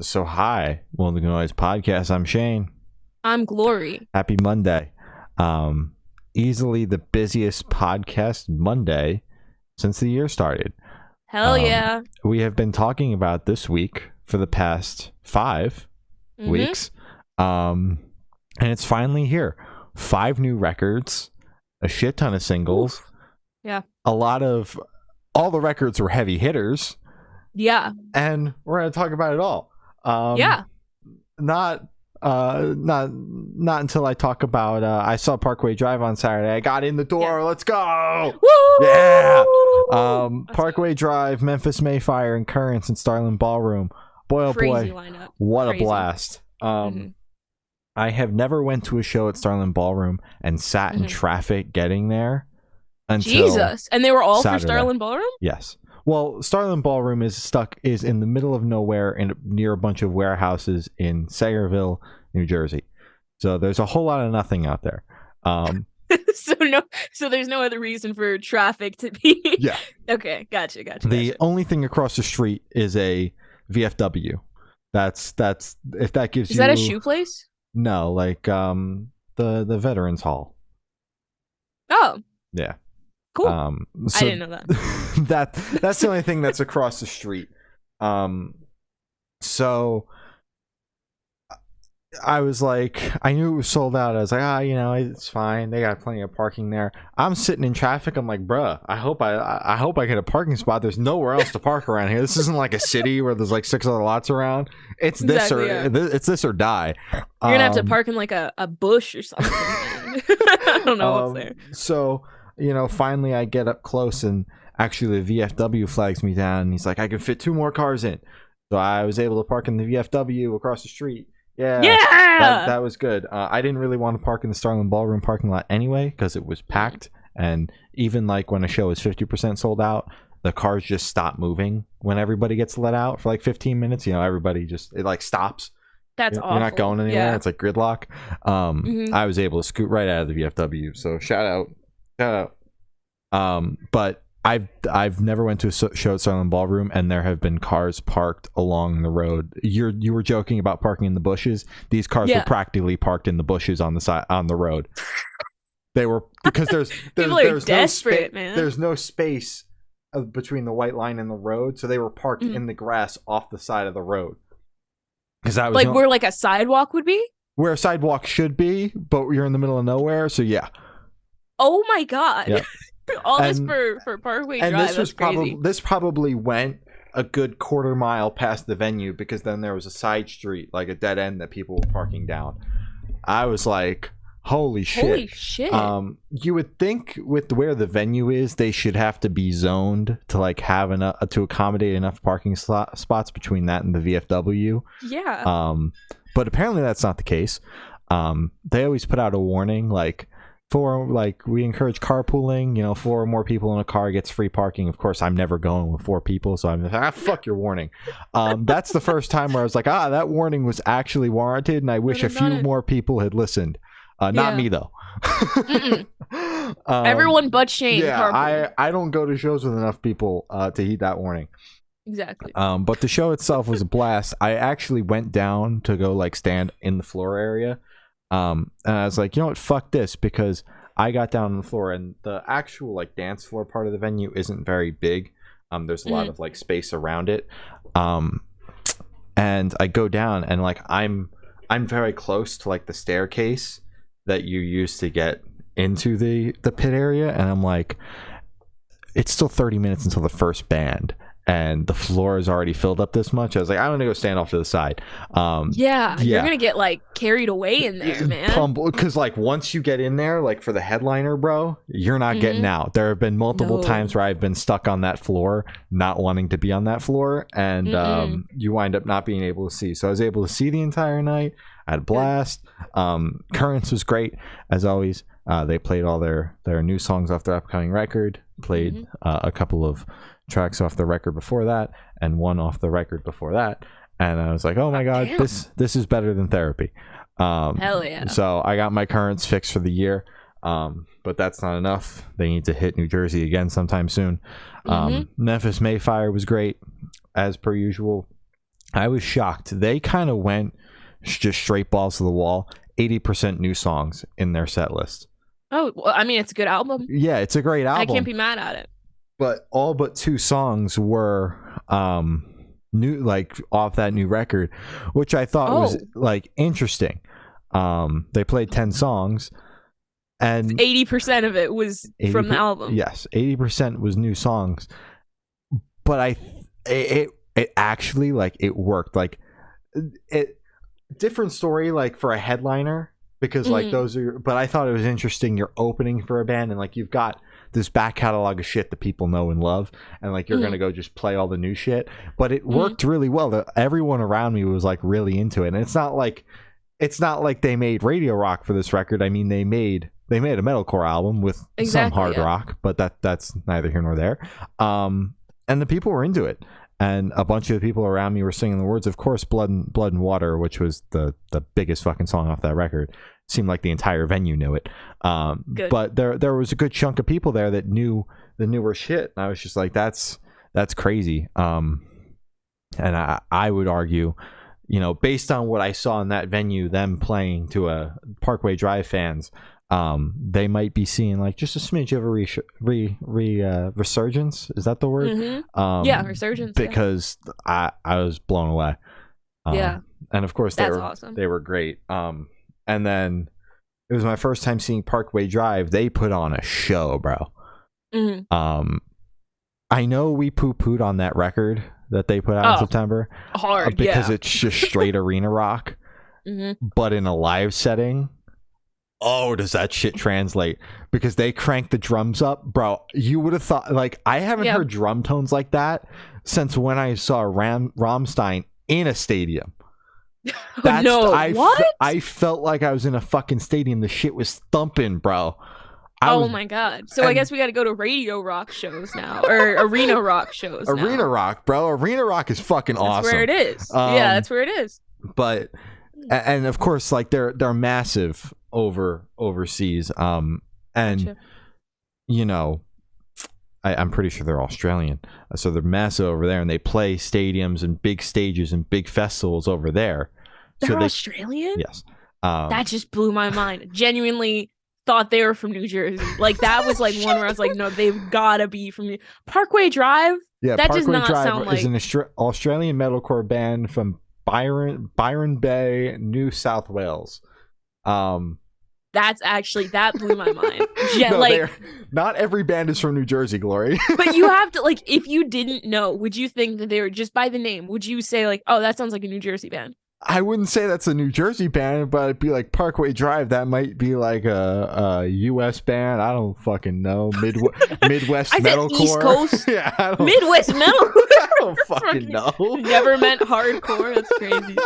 So hi, welcome to the Noise Podcast. I'm Shane. I'm Glory. Happy Monday. Easily the busiest podcast Monday since the year started. Hell yeah. We have been talking about this week for the past 5 weeks. And it's finally here. 5 new records, a shit ton of singles. Oof. Yeah. All the records were heavy hitters. Yeah. And we're going to talk about it all. Yeah. Not until I talk about I saw Parkway Drive on Saturday. I got in the door. Yeah. Let's go. Woo! Yeah. Parkway Drive, Memphis Mayfire, and Currents and Starland Ballroom. Boy, oh Crazy boy. Lineup. What Crazy. A blast. I have never went to a show at Starland Ballroom and sat in traffic getting there until Jesus. And they were all Saturday. for Starland Ballroom? Yes. Well, Starland Ballroom is in the middle of nowhere near a bunch of warehouses in Sayreville, New Jersey. So there's a whole lot of nothing out there. So there's no other reason for traffic to be. Yeah. Okay, gotcha. The only thing across the street is a VFW. That's if that gives you. Is that a shoe place? No, like the Veterans Hall. Oh. Yeah. Cool. So I didn't know that. That's the only thing that's across the street. So I was like, I knew it was sold out. I was like, it's fine. They got plenty of parking there. I'm sitting in traffic. I'm like, bruh, I hope I get a parking spot. There's nowhere else to park around here. This isn't like a city where there's like 6 other lots around. It's it's this or die. You're gonna have to park in like a bush or something. I don't know what's there. So, finally I get up close and actually the VFW flags me down and he's like, I can fit 2 more cars in. So I was able to park in the VFW across the street. Yeah. That was good. I didn't really want to park in the Starland Ballroom parking lot anyway because it was packed. And even like when a show is 50% sold out, the cars just stop moving when everybody gets let out for like 15 minutes. Everybody it like stops. That's awful. You're not going anywhere. Yeah. It's like gridlock. I was able to scoot right out of the VFW. So shout out. But I've never went to a show at Starland Ballroom, and there have been cars parked along the road. You were joking about parking in the bushes. These cars were practically parked in the bushes on the side on the road. They were because there's desperate, man. There's no space between the white line and the road, so they were parked in the grass off the side of the road. Because that was like where like a sidewalk would be. Where a sidewalk should be, but you're in the middle of nowhere. So yeah. Oh my god. Yeah. This for Parkway Drive. And this probably went a good quarter mile past the venue because then there was a side street, like a dead end that people were parking down. I was like, holy shit. You would think with where the venue is, they should have to be zoned to like have enough to accommodate enough parking spots between that and the VFW. Yeah. But apparently that's not the case. They always put out a warning like, we encourage carpooling. 4 or more people in a car gets free parking. Of course, I'm never going with 4 people, so I'm like, fuck your warning. That's the first time where I was like, that warning was actually warranted, and I wish a few more people had listened. Not me though. Everyone but Shane. Yeah, I don't go to shows with enough people to heed that warning. Exactly. But the show itself was a blast. I actually went down to go like stand in the floor area. And I was like, you know what, fuck this, because I got down on the floor and the actual like dance floor part of the venue isn't very big. There's a lot of like space around it. And I go down and like I'm very close to like the staircase that you use to get into the pit area, and I'm like, it's still 30 minutes until the first band. And the floor is already filled up this much. I was like, I'm gonna go stand off to the side. You're gonna get like carried away in there, man. Because like once you get in there, like for the headliner, bro, you're not getting out. There have been multiple times where I've been stuck on that floor, not wanting to be on that floor, and you wind up not being able to see. So I was able to see the entire night. I had a blast. Currents was great as always. They played all their new songs off their upcoming record. Played a couple of tracks off the record before that and one off the record before that, and I was like, oh my god, this is better than therapy. Hell yeah. So I got my Currents fixed for the year, but that's not enough. They need to hit New Jersey again sometime soon. Memphis Mayfire was great as per usual. I was shocked. They kind of went just straight balls to the wall. 80% new songs in their set list. Oh, well, I mean, it's a good album. Yeah, it's a great album. I can't be mad at it. But all but 2 songs were new, like off that new record, which I thought was like interesting. They played 10 songs, and 80% of it was from the album. Yes, 80% was new songs. But it actually, like, it worked. Like, it different story, like, for a headliner, because like those are. But I thought it was interesting. You're opening for a band, and like you've got this back catalog of shit that people know and love, and like you're gonna go just play all the new shit. But it worked really well. Everyone around me was like really into it, and it's not like they made radio rock for this record. I mean, they made a metalcore album with some hard rock, but that's neither here nor there. And the people were into it, and a bunch of the people around me were singing the words. Of course, Blood and Water, which was the biggest fucking song off that record. Seemed like the entire venue knew it. But there was a good chunk of people there that knew the newer shit, and I was just like, that's crazy. And I would argue, you know, based on what I saw in that venue, them playing to a Parkway Drive fans, they might be seeing like just a smidge of a resurgence. Is that the word? Yeah, resurgence. Because I was blown away. And of course awesome. They were great. And then it was my first time seeing Parkway Drive. They put on a show, bro. I know we poo-pooed on that record that they put out in September. Hard, because it's just straight arena rock. But in a live setting, does that shit translate? Because they crank the drums up, bro. You would have thought, like, I haven't heard drum tones like that since when I saw Rammstein in a stadium. What? I felt like I was in a fucking stadium. The shit was thumping, bro. My god. So I guess we got to go to radio rock shows now, or arena rock shows. Arena rock, bro. Arena rock is fucking awesome. That's where it is. That's where it is. But and of course, like they're massive overseas. And gotcha. You know, I'm pretty sure they're Australian, so they're massive over there, and they play stadiums and big stages and big festivals over there. They're Australian? Yes. That just blew my mind. Genuinely thought they were from New Jersey. Like, that was like one where I was like, no, they've gotta be from Parkway Drive. Yeah, that Parkway does not Drive sound like is an Australian metalcore band from Byron Bay, New South Wales. That blew my mind. No, not every band is from New Jersey, Glory. But you have to, like, if you didn't know, would you think that they were, just by the name, would you say like, oh, that sounds like a New Jersey band? I wouldn't say that's a New Jersey band, but it'd be like Parkway Drive. That might be like a U.S. band. I don't fucking know. Midwest metalcore. East Coast. Yeah, Midwest metal. I don't fucking know. Never meant hardcore. That's crazy.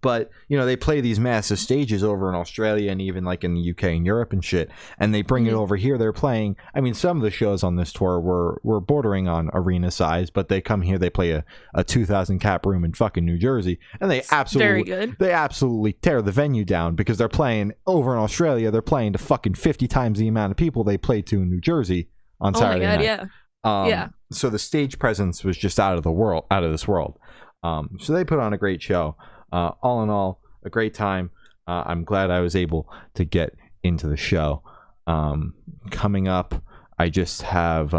But, you know, they play these massive stages over in Australia and even like in the UK and Europe and shit, and they bring it over here. They're playing, I mean, some of the shows on this tour were bordering on arena size, but they come here, they play a 2,000 cap room in fucking New Jersey, and they absolutely tear the venue down, because they're playing over in Australia. They're playing to fucking 50 times the amount of people they play to in New Jersey on Saturday night. Yeah. So the stage presence was just out of this world. So they put on a great show. All in all, a great time. I'm glad I was able to get into the show. Coming up, I just have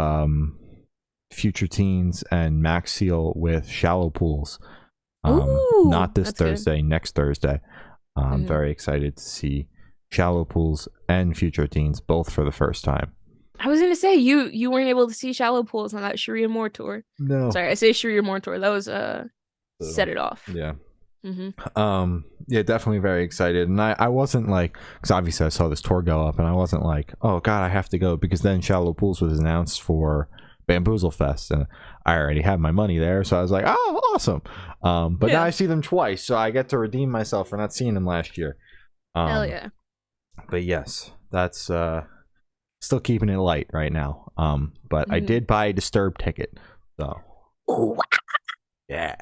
Future Teens and Max Seal with Shallow Pools. Not this Thursday, next Thursday. I'm very excited to see Shallow Pools and Future Teens both for the first time. I was gonna say you weren't able to see Shallow Pools on that Sharia Moore tour. No, sorry, I say Sharia Moore tour. That was Set It Off. Yeah. Yeah, definitely very excited. And I wasn't like, because obviously I saw this tour go up, and I wasn't like, oh god, I have to go, because then Shallow Pools was announced for Bamboozle Fest, and I already had my money there, so I was like, oh, awesome. But now I see them twice, so I get to redeem myself for not seeing them last year. Hell yeah. But yes, that's still keeping it light right now. But I did buy a Disturbed ticket, so yeah.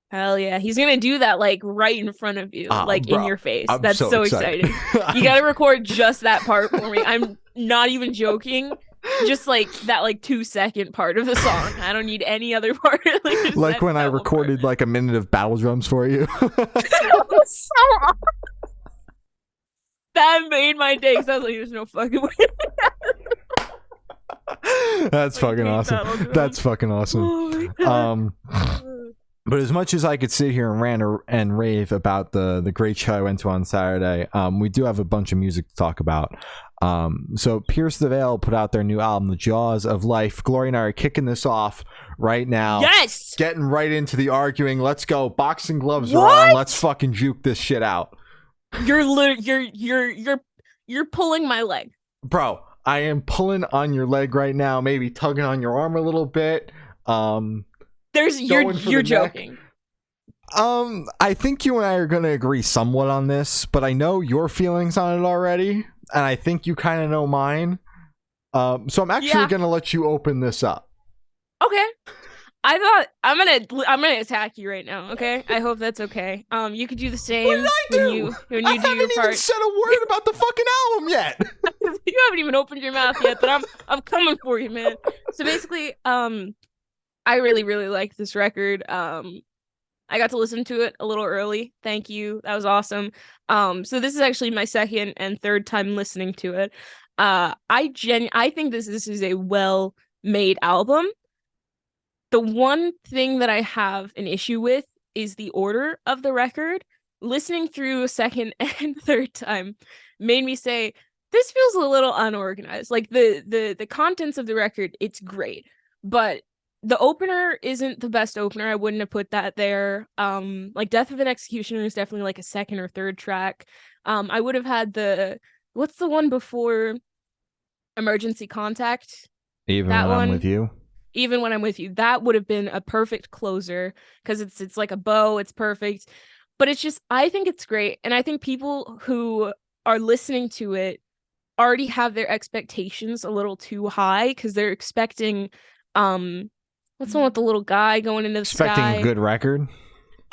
Hell yeah. He's going to do that like right in front of you, like in your face. That's so exciting. You got to record just that part for me. I'm not even joking. Just like that, like 2-second part of the song. I don't need any other part. Like when I recorded like a minute of battle drums for you. That was so awesome. That made my day. Cause I was like, "There's no fucking way." That's fucking awesome. That's fucking awesome. Oh but as much as I could sit here and rant and rave about the great show I went to on Saturday, we do have a bunch of music to talk about. So Pierce the Veil put out their new album, The Jaws of Life. Glory and I are kicking this off right now. Yes, getting right into the arguing. Let's go. Boxing gloves are on. Let's fucking juke this shit out. You're pulling my leg, bro. I am pulling on your leg right now. Maybe tugging on your arm a little bit. You're joking. I think you and I are going to agree somewhat on this, but I know your feelings on it already, and I think you kind of know mine. So I'm actually going to let you open this up. Okay. I thought I'm gonna attack you right now. Okay, I hope that's okay. You could do the same. What did I do? When you do your part. I haven't even said a word about the fucking album yet. You haven't even opened your mouth yet, but I'm coming for you, man. So basically, I really like this record. I got to listen to it a little early. Thank you. That was awesome. So this is actually my second and third time listening to it. I think this is a well-made album. The one thing that I have an issue with is the order of the record. Listening through a second and third time made me say, this feels a little unorganized. Like the contents of the record, it's great. But the opener isn't the best opener. I wouldn't have put that there. Like Death of an Executioner is definitely like a second or third track. I would have had what's the one before Emergency Contact? Even that when I'm with you. Even When I'm With You, that would have been a perfect closer because it's like a bow. It's perfect, but it's just, I think it's great, and I think people who are listening to it already have their expectations a little too high because they're expecting, what's the one with the little guy going into the sky? Expecting a good record.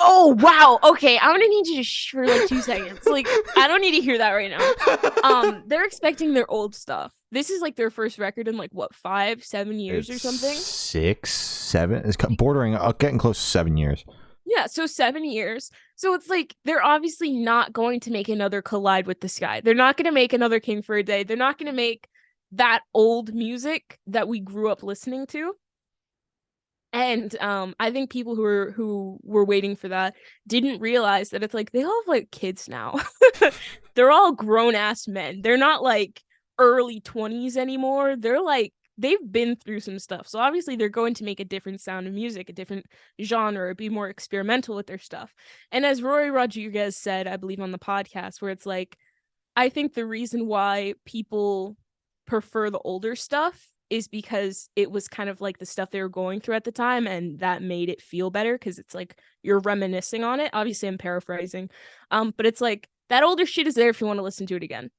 Oh wow, okay, I'm gonna need you to for like 2 seconds. Like, I don't need to hear that right now. They're expecting their old stuff. This is like their first record in like what, 5-7 years or something? 6, 7. It's bordering, getting close to 7 years. Yeah, so 7 years. So it's like they're obviously not going to make another Collide with the Sky. They're not going to make another King for a Day. They're not going to make that old music that we grew up listening to. And I think people who were waiting for that didn't realize that it's like they all have like kids now. They're all grown ass men. They're not like early 20s anymore. They're like, they've been through some stuff. So obviously they're going to make a different sound of music, a different genre, be more experimental with their stuff. And as Rory Rodriguez said, I believe on the podcast, where it's like, I think the reason why people prefer the older stuff is because it was kind of like the stuff they were going through at the time, and that made it feel better because it's like you're reminiscing on it. Obviously I'm paraphrasing, but it's like that older shit is there if you want to listen to it again.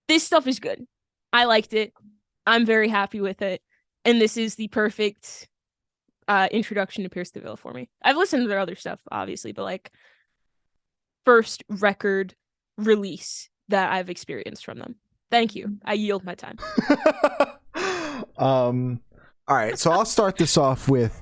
This stuff is good. I liked it. I'm very happy with it, and this is the perfect introduction to Pierce the Veil for me. I've listened to their other stuff obviously, but like first record release that I've experienced from them. Thank you. I yield my time. All right, so I'll start this off with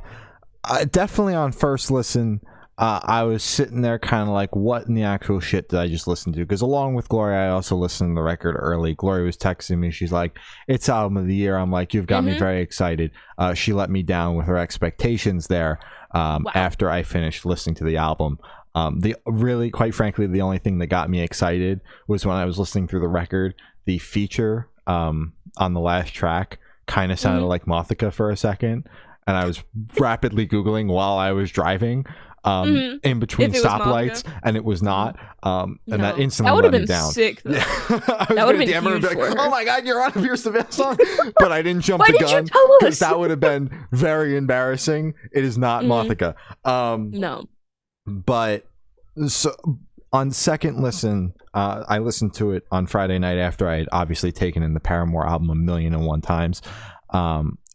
definitely on first listen, I was sitting there kind of like, what in the actual shit did I just listen to? Because along with Glory, I also listened to the record early. Glory was texting me. She's like, it's album of the year. I'm like, you've got me very excited. She let me down with her expectations there after I finished listening to the album. Quite frankly, the only thing that got me excited was when I was listening through the record, the feature on the last track kind of sounded like Mothica for a second, and I was rapidly Googling while I was driving in between stoplights, and it was not, and that instantly let me down. Sick, though. That would have been huge. Like, oh my god, you're on a Pierce the Veil song, but I didn't jump the gun because that would have been very embarrassing. It is not Mothica. No, but so on second listen, I listened to it on Friday night after I had obviously taken in the Paramore album 1,000,001 times,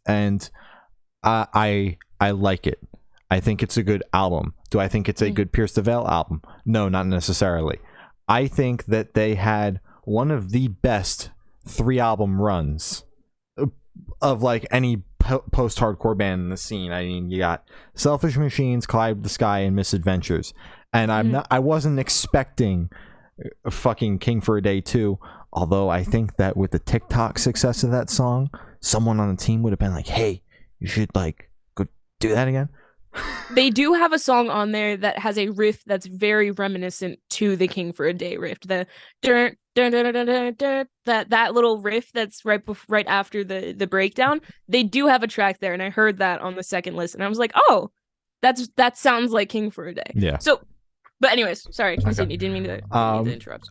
and I like it. I think it's a good album. Do I think it's a good Pierce the Veil album? No, not necessarily. I think that they had one of the best 3-album runs, of like any post-hardcore band in the scene. I mean, you got Selfish Machines, Collide with the Sky, and Misadventures, and I wasn't expecting a fucking King for a Day 2, although I think that with the TikTok success of that song, someone on the team would have been like, hey, you should like go do that again. They do have a song on there that has a riff that's very reminiscent to the King for a Day riff. The dun, dun, dun, dun, dun, dun, that little riff that's right after the breakdown. They do have a track there, and I heard that on the second listen. I was like, oh, that sounds like King for a Day. Yeah. So, but anyways, sorry, continue. Didn't mean to interrupt.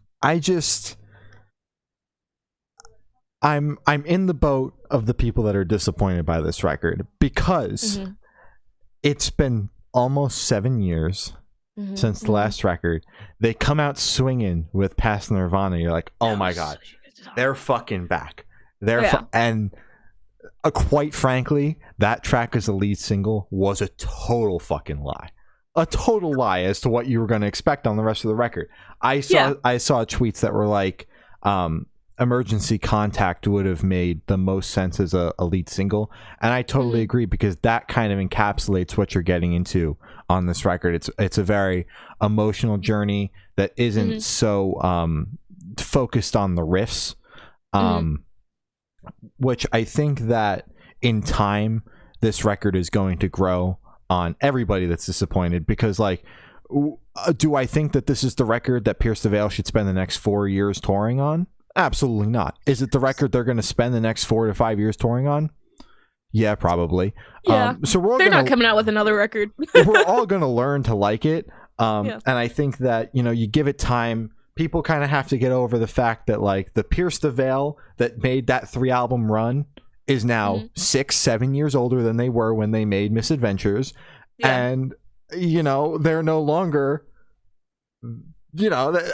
I'm in the boat of the people that are disappointed by this record because it's been almost 7 years since the last record. They come out swinging with Past Nirvana. You're like, oh my god, they're fucking back. And quite frankly, that track as a lead single was a total fucking lie. A total lie as to what you were going to expect on the rest of the record. I saw tweets that were like, Emergency Contact would have made the most sense as a lead single, and I totally agree, because that kind of encapsulates what you're getting into on this record. It's a very emotional journey that isn't so focused on the riffs, which I think that in time this record is going to grow on everybody that's disappointed, because like, do I think that this is the record that Pierce the Veil should spend the next 4 years touring on? Absolutely not. Is it the record they're going to spend the next 4 to 5 years touring on? Yeah, probably. Yeah. So they're not coming out with another record. We're all going to learn to like it. And I think that, you give it time. People kind of have to get over the fact that like the Pierce the Veil that made that 3-album run is now 6-7 years older than they were when they made Misadventures. And, they're no longer...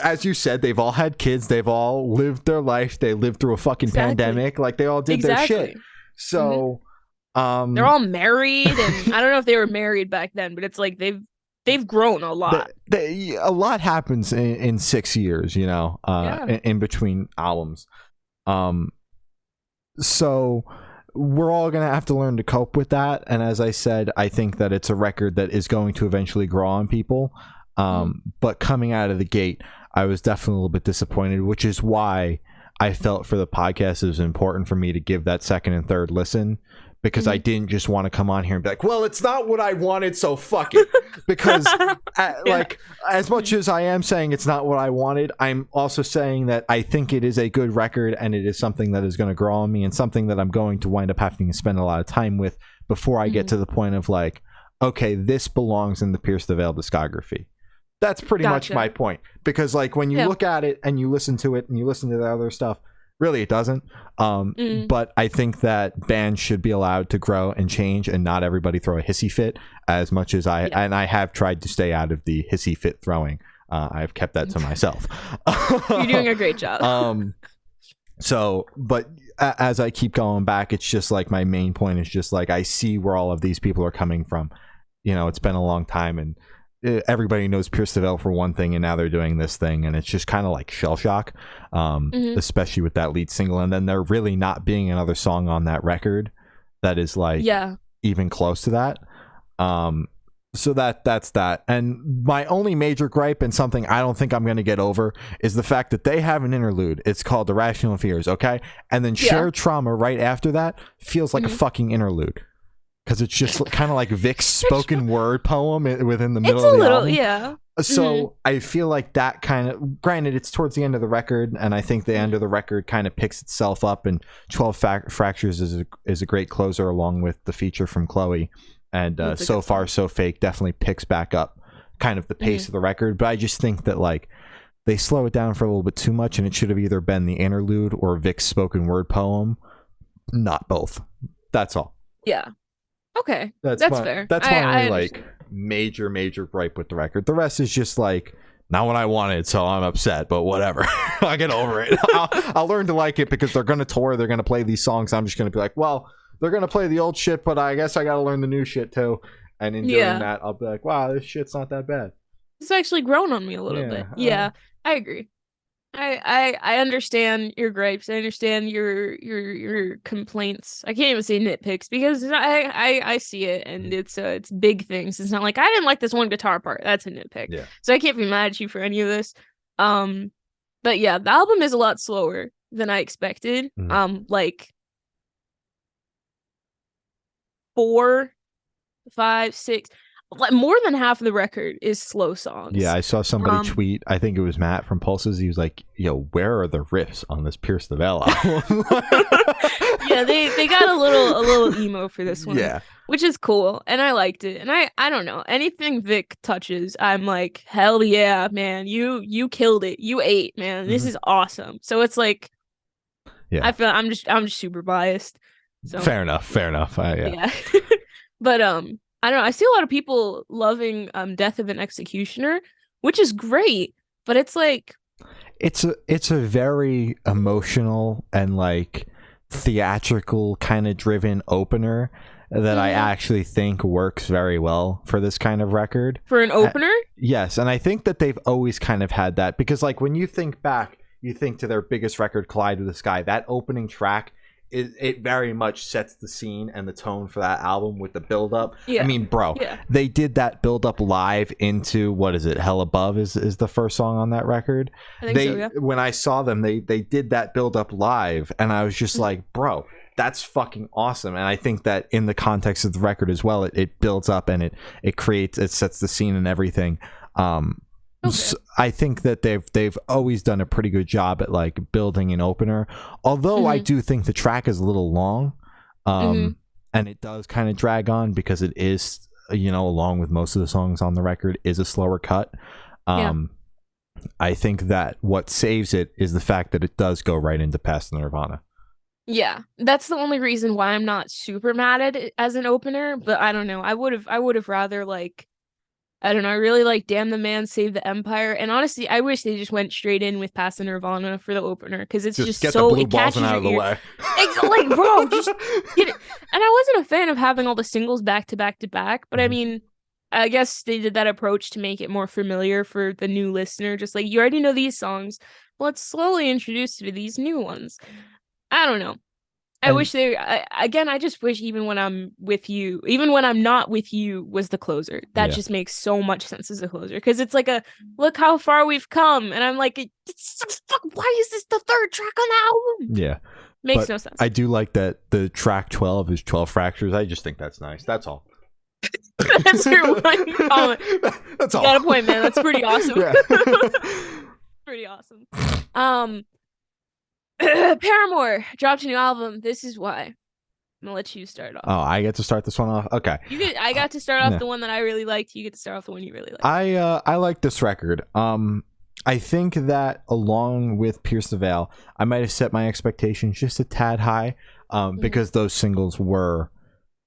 as you said, they've all had kids. They've all lived their life. They lived through a fucking pandemic. Like, they all did their shit. So, they're all married, and I don't know if they were married back then, but it's like they've grown a lot. A lot happens in 6 years, in between albums. So we're all going to have to learn to cope with that. And as I said, I think that it's a record that is going to eventually grow on people. But coming out of the gate, I was definitely a little bit disappointed, which is why I felt for the podcast it was important for me to give that second and third listen, because I didn't just want to come on here and be like, well, it's not what I wanted, so fuck it. Because like, as much as I am saying it's not what I wanted, I'm also saying that I think it is a good record, and it is something that is going to grow on me, and something that I'm going to wind up having to spend a lot of time with before I get to the point of like, okay, this belongs in the Pierce the Veil discography. That's pretty much my point, because like when you look at it and you listen to it and you listen to the other stuff, really it doesn't. But I think that bands should be allowed to grow and change, and not everybody throw a hissy fit as much as and I have tried to stay out of the hissy fit throwing. I've kept that to myself. You're doing a great job. But as I keep going back, it's just like my main point is just like, I see where all of these people are coming from. It's been a long time, and everybody knows Pierce the Veil for one thing, and now they're doing this thing, and it's just kind of like shell shock, especially with that lead single, and then there really not being another song on that record that is like even close to that. So that's that. And my only major gripe, and something I don't think I'm going to get over, is the fact that they have an interlude. It's called Irrational Fears, okay? And then Shared Trauma right after that feels like a fucking interlude. Because it's just kind of like Vic's spoken word poem within the middle of the album. So I feel like that kind of, granted, it's towards the end of the record, and I think the end of the record kind of picks itself up, and 12 Fractures is a great closer, along with the feature from Chloe. And So Far So Fake definitely picks back up kind of the pace of the record. But I just think that like they slow it down for a little bit too much, and it should have either been the interlude or Vic's spoken word poem, not both. That's all. Yeah. Okay, that's fair. That's my only major gripe with the record. The rest is just like not what I wanted, so I'm upset. But whatever, I'll get over it. I'll learn to like it, because they're going to tour. They're going to play these songs. I'm just going to be like, well, they're going to play the old shit, but I guess I got to learn the new shit too. And in doing that, I'll be like, wow, this shit's not that bad. It's actually grown on me a little bit. Yeah, I agree. I understand your gripes. I understand your complaints. I can't even say nitpicks because I see it, and it's big things. It's not like I didn't like this one guitar part. That's a nitpick. Yeah. So I can't be mad at you for any of this. But yeah, the album is a lot slower than I expected. Like 4, 5, 6, like more than half of the record is slow songs. Yeah, I saw somebody tweet, I think it was Matt from Pulses, he was like, yo, where are the riffs on this Pierce the Veil album? Yeah, they got a little emo for this one. Yeah. Which is cool, and I liked it. And I don't know, anything Vic touches, I'm like, hell yeah, man, you killed it. You ate, man. This is awesome. So it's like, yeah, I feel I'm just super biased. So fair enough. Yeah. But I don't know. I see a lot of people loving Death of an Executioner, which is great, but it's like it's a very emotional and like theatrical kind of driven opener that I actually think works very well for this kind of record. For an opener? Yes, and I think that they've always kind of had that because like when you think back, you think to their biggest record, Collide with the Sky, that opening track, it very much sets the scene and the tone for that album with the build up. Yeah. I mean, bro, they did that build up live into, what is it, Hell Above is the first song on that record. I think so, yeah. When I saw them, they did that build up live, and I was just like, bro, that's fucking awesome. And I think that in the context of the record as well, it builds up and it sets the scene and everything. Okay. So I think that they've always done a pretty good job at like building an opener, although I do think the track is a little long, and it does kind of drag on because it is, along with most of the songs on the record, is a slower cut. I think that what saves it is the fact that it does go right into Past Nirvana. Yeah, that's the only reason why I'm not super mad at it as an opener, but I don't know. I would have rather like, I don't know. I really like Damn the Man, Save the Empire. And honestly, I wish they just went straight in with Past Nirvana for the opener because it's just get so, the blue it balls catches out of the way. Like, bro, just get it. And I wasn't a fan of having all the singles back to back to back, but I mean, I guess they did that approach to make it more familiar for the new listener. Just like, you already know these songs, let's slowly introduce you to these new ones. I don't know. I wish I just wish even when I'm with you, even when I'm not with you, was the closer. That just makes so much sense as a closer. Because it's like a, look how far we've come. And I'm like, why is this the third track on the album? Yeah. Makes no sense. I do like that the track 12 is 12 Fractures. I just think that's nice. That's all. That's your one comment. That's all. You got a point, man. That's pretty awesome. Yeah. Pretty awesome. Paramore dropped a new album. This Is Why. I'm gonna let you start off. Oh, I get to start this one off. Okay. I got to start off the one that I really liked. You get to start off the one you really liked. I like this record. I think that along with Pierce the Veil, I might have set my expectations just a tad high, because those singles were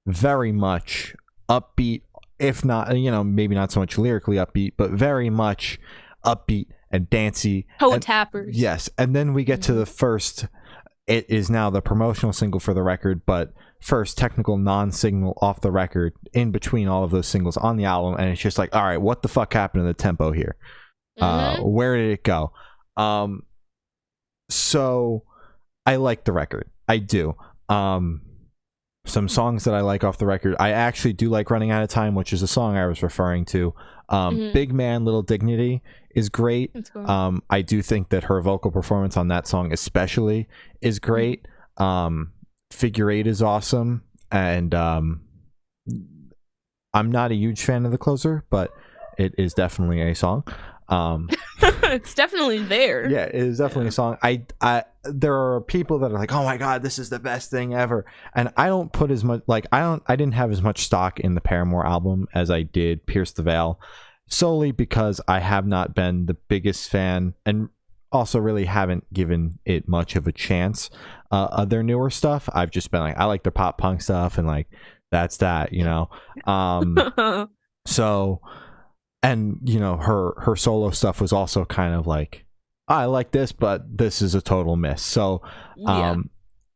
very much upbeat, if not, maybe not so much lyrically upbeat, but very much upbeat and dancey. Toe tappers. Yes. And then we get to the first, it is now the promotional single for the record, but first technical non-signal off the record in between all of those singles on the album. And it's just like, all right, what the fuck happened to the tempo here? Where did it go? So I like the record. I do. Some songs that I like off the record. I actually do like Running Out of Time, which is a song I was referring to. Big Man, Little Dignity is great. Cool. I do think that her vocal performance on that song especially is great. Figure Eight is awesome. And I'm not a huge fan of The Closer, but it is definitely a song. It's definitely there. Yeah, it is definitely a song. There are people that are like, oh my god, this is the best thing ever, and I don't put as much, like, I didn't have as much stock in the Paramore album as I did Pierce the Veil, solely because I have not been the biggest fan, and also really haven't given it much of a chance of their newer stuff. I've just been like, I like their pop punk stuff, and like, that's that, so. And, her solo stuff was also kind of like, I like this, but this is a total miss. So I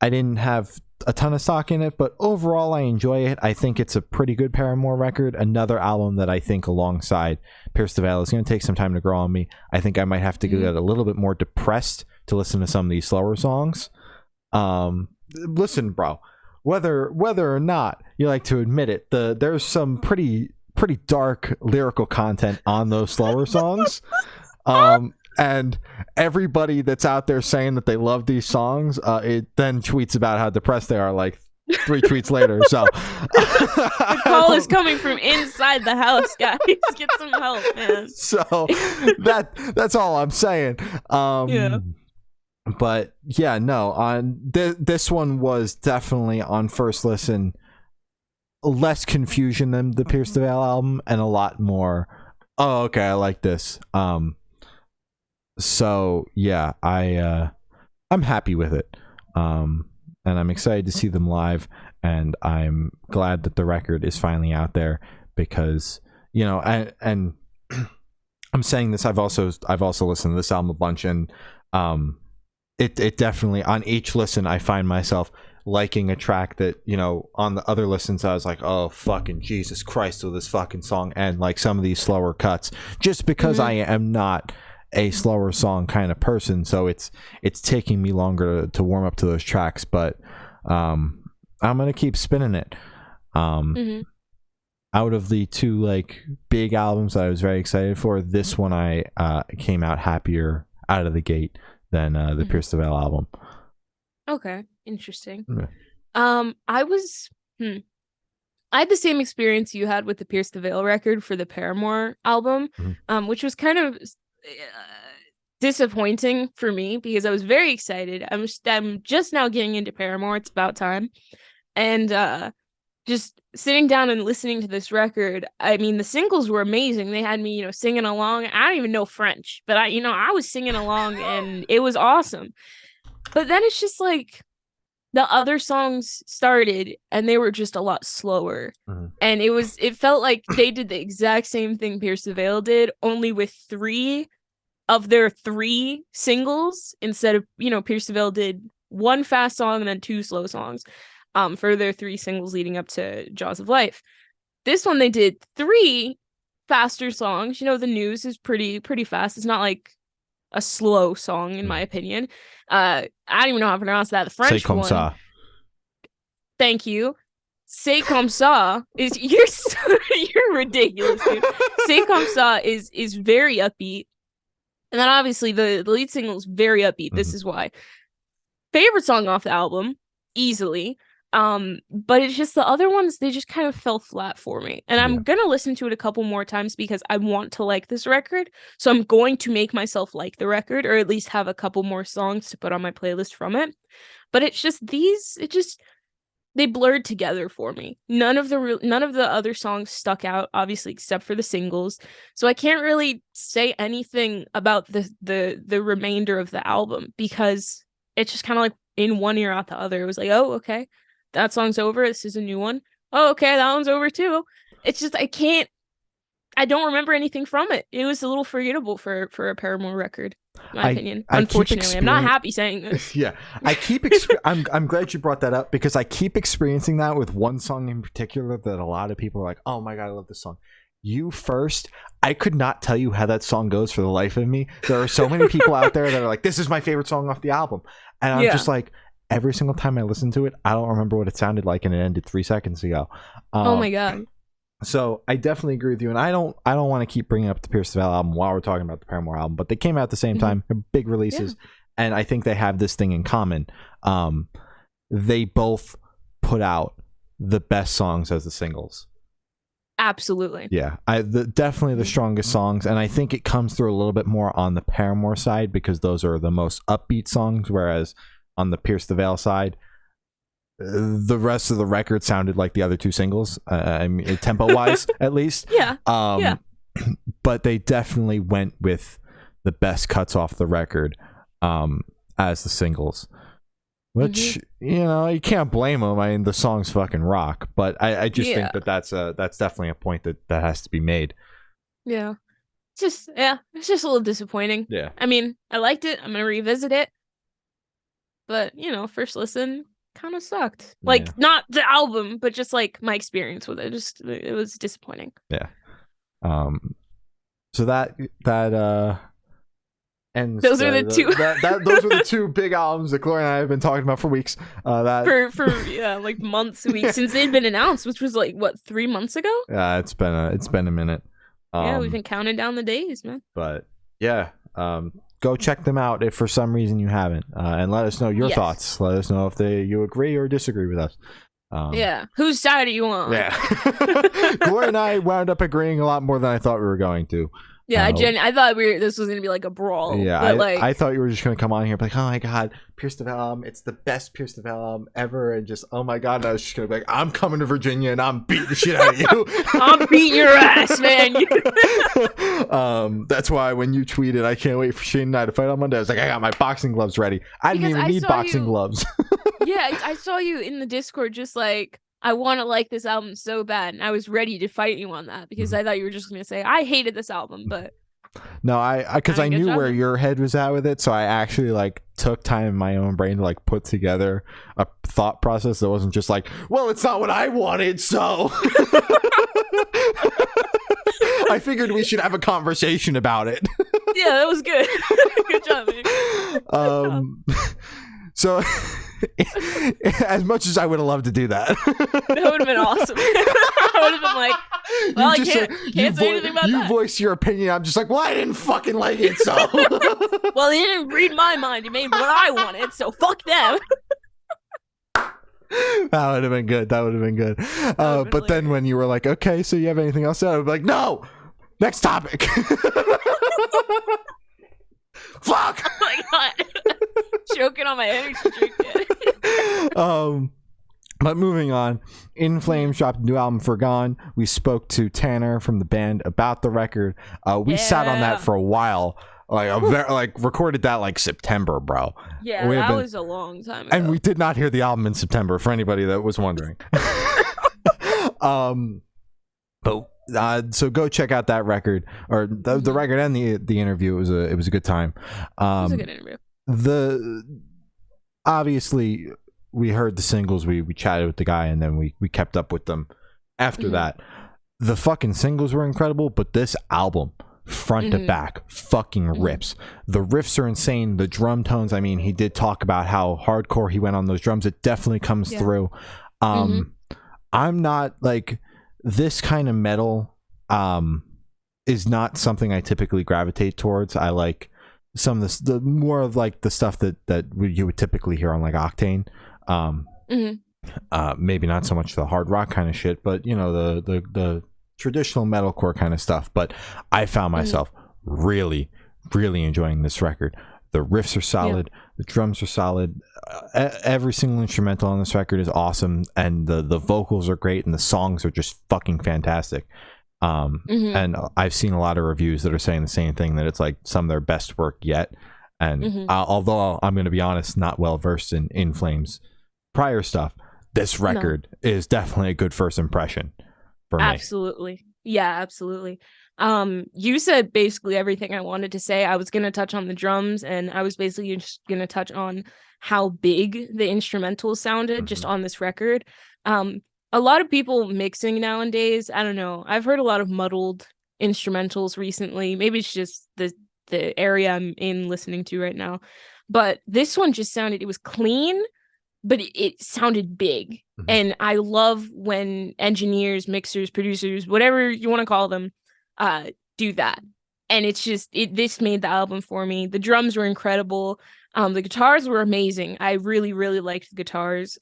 didn't have a ton of stock in it, but overall I enjoy it. I think it's a pretty good Paramore record. Another album that I think alongside Pierce the Veil is going to take some time to grow on me. I think I might have to get a little bit more depressed to listen to some of these slower songs. Listen, bro, whether or not you like to admit it, there's some pretty dark lyrical content on those slower songs. And everybody that's out there saying that they love these songs, it then tweets about how depressed they are like 3 tweets later. So the call is coming from inside the house, guys. Get some help, man. So that's all I'm saying. Yeah. But yeah, no, on this one was definitely on first listen less confusion than the Pierce the Veil album, and a lot more, oh, okay, I like this. So yeah, I'm happy with it. And I'm excited to see them live, and I'm glad that the record is finally out there, because, you know, and I'm saying this, I've also listened to this album a bunch, and it definitely, on each listen I find myself liking a track that, you know, on the other listens I was like, oh fucking Jesus Christ, will this fucking song end, like some of these slower cuts, just because I am not a slower song kind of person, so it's taking me longer to warm up to those tracks, but I'm gonna keep spinning it. Out of the 2 like big albums that I was very excited for, this one I came out happier out of the gate than the Pierce the Veil album. Okay, interesting. I had the same experience you had with the Pierce the Veil record for the Paramore album, which was kind of disappointing for me, because I was very excited. I'm just now getting into Paramore. It's about time. And just sitting down and listening to this record, I mean, the singles were amazing. They had me, you know, singing along. I don't even know French, but I was singing along and it was awesome. But then it's just like the other songs started and they were just a lot slower. And it felt like they did the exact same thing Pierce the Veil did, only with 3 of their 3 singles, instead of, you know, Pierce the Veil did 1 fast song and then 2 slow songs for their 3 singles leading up to Jaws of Life. This one they did 3 faster songs. You know, The News is pretty fast. It's not like a slow song, in my opinion. I don't even know how to pronounce that. The French C'est comme one. ça. Thank you. C'est comme ça is you're ridiculous, dude. C'est comme ça is very upbeat. And then obviously the lead single is very upbeat. This is why. Favorite song off the album, easily. But it's just the other ones, they just kind of fell flat for me. And I'm gonna listen to it a couple more times because I want to like this record. So I'm going to make myself like the record, or at least have a couple more songs to put on my playlist from it. But it's just they blurred together for me. None of the other songs stuck out, obviously, except for the singles. So I can't really say anything about the remainder of the album, because it's just kind of like in one ear out the other. It was like, oh, okay, that song's over. This is a new one. Oh, okay, that one's over too. It's just I don't remember anything from it. It was a little forgettable for a Paramore record, in my opinion. Unfortunately, I'm not happy saying this. Yeah, I'm glad you brought that up, because I keep experiencing that with one song in particular that a lot of people are like, "Oh my god, I love this song." You first. I could not tell you how that song goes for the life of me. There are so many people out there that are like, "This is my favorite song off the album," and I'm just like, every single time I listen to it, I don't remember what it sounded like, and it ended 3 seconds ago. Oh my god. So I definitely agree with you, and I don't want to keep bringing up the Pierce the Veil album while we're talking about the Paramore album, but they came out at the same time. They're big releases, and I think they have this thing in common. They both put out the best songs as the singles. Absolutely. Yeah, definitely the strongest songs, and I think it comes through a little bit more on the Paramore side, because those are the most upbeat songs, whereas on the Pierce the Veil side, the rest of the record sounded like the other 2 singles, I mean, tempo wise at least. But they definitely went with the best cuts off the record as the singles, which you know, you can't blame them. I mean, the songs fucking rock, but I just think that's definitely a point that has to be made. It's just a little disappointing. I mean, I liked it. I'm gonna revisit it, but you know, first listen, kind of sucked. Like, not the album, but just like my experience with it. Just it was disappointing. Yeah. So that ends. Those are the two. Those are the two big albums that Gloria and I have been talking about for weeks. For like months, weeks since they'd been announced, which was like what 3 months ago. Yeah, it's been a minute. Yeah, we've been counting down the days, man. But yeah, go check them out if for some reason you haven't, and let us know your thoughts. Let us know if you agree or disagree with us. Whose side are you on? Yeah. Gloria and I wound up agreeing a lot more than I thought we were going to. Yeah, I thought this was gonna be like a brawl. Yeah, but I thought you were just gonna come on here and be like, oh my god, Pierce the Veil, it's the best Pierce the Veil album ever, and just oh my god, and I was just gonna be like, I'm coming to Virginia and I'm beating the shit out of you. I'm beating your ass, man. That's why when you tweeted, I can't wait for Shane and I to fight on Monday, I was like, I got my boxing gloves ready. I didn't even need boxing gloves. Yeah, I saw you in the Discord just like, I want to like this album so bad, and I was ready to fight you on that because I thought you were just going to say, I hated this album, but... No, because I knew where your head was at with it, so I actually like took time in my own brain to like put together a thought process that wasn't just like, well, it's not what I wanted, so... I figured we should have a conversation about it. Yeah, that was good. Good job, man. So, as much as I would have loved to do that, that would have been awesome. I would have been like, well, I can't say anything about that. You voice your opinion. I'm just like, well, I didn't fucking like it, so. Well, he didn't read my mind. He made what I wanted, so fuck them. That would have been good. But then when you were like, okay, so you have anything else to say? I would be like, no! Next topic! Fuck! Oh my god. Choking on my energy drink. But moving on, In Flames dropped a new album for Gone. We spoke to Tanner from the band about the record. We sat on that for a while. Recorded that like September, bro. Yeah, that was a long time ago. And we did not hear the album in September, for anybody that was wondering. So go check out that record, or the record and the interview. It was a good time. It was a good interview. Obviously we heard the singles, we chatted with the guy, and then we kept up with them after that. The fucking singles were incredible, but this album front to back fucking rips. The riffs are insane, the drum tones, I mean, he did talk about how hardcore he went on those drums. It definitely comes through. I'm not like, this kind of metal is not something I typically gravitate towards. I like some of the more of like the stuff that you would typically hear on like Octane. Maybe not so much the hard rock kind of shit, but you know, the traditional metalcore kind of stuff. But I found myself really enjoying this record. The riffs are solid, the drums are solid, every single instrumental on this record is awesome, and the vocals are great, and the songs are just fucking fantastic. And I've seen a lot of reviews that are saying the same thing, that it's like some of their best work yet. And although I'm going to be honest, not well versed in Flames prior stuff, this record is definitely a good first impression for me. Absolutely. Yeah, absolutely. You said basically everything I wanted to say. I was going to touch on the drums, and I was basically just going to touch on how big the instrumentals sounded just on this record. A lot of people mixing nowadays, I don't know, I've heard a lot of muddled instrumentals recently. Maybe it's just the area I'm in listening to right now, but this one just sounded, it was clean, but it sounded big. And I love when engineers, mixers, producers, whatever you want to call them, do that. And it's just, this made the album for me. The drums were incredible. The guitars were amazing. I really liked the guitars.